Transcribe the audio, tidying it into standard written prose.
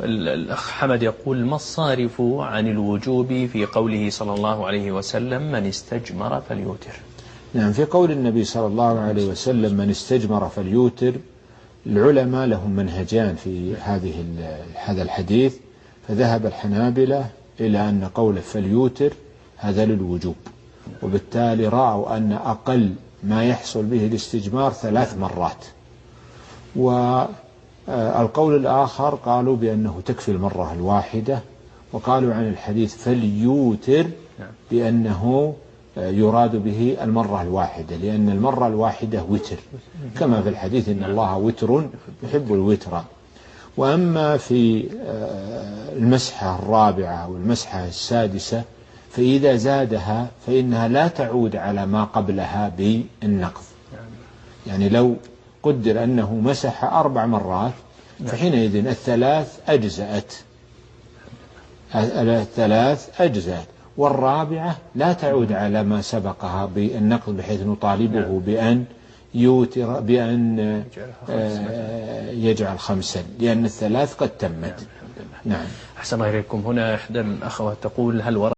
الأخ حمد يقول: ما الصارف عن الوجوب في قوله صلى الله عليه وسلم: من استجمر فليوتر؟ نعم، في قول النبي صلى الله عليه وسلم: من استجمر فليوتر، العلماء لهم منهجان في هذا الحديث. فذهب الحنابلة إلى أن قوله فليوتر هذا للوجوب، وبالتالي رأوا أن أقل ما يحصل به الاستجمار 3 مرات. والقول الآخر قالوا بأنه تكفي المرة الواحدة، وقالوا عن الحديث فليوتر بأنه يراد به المرة الواحدة، لأن المرة الواحدة وتر، كما في الحديث إن الله وتر يحب الوتر. وأما في المسحة الرابعة والمسحة السادسة فإذا زادها فإنها لا تعود على ما قبلها بالنقض. يعني لو قدر أنه مسح 4 مرات فحينئذ 3 أجزأت، والرابعة لا تعود على ما سبقها بالنقض، بحيث نطالبه بأن يوتر، بأن يجعل 5، لأن 3 قد تمت. نعم. أحسن الله إليكم. هنا إحدى الأخوات تقول: هل ورد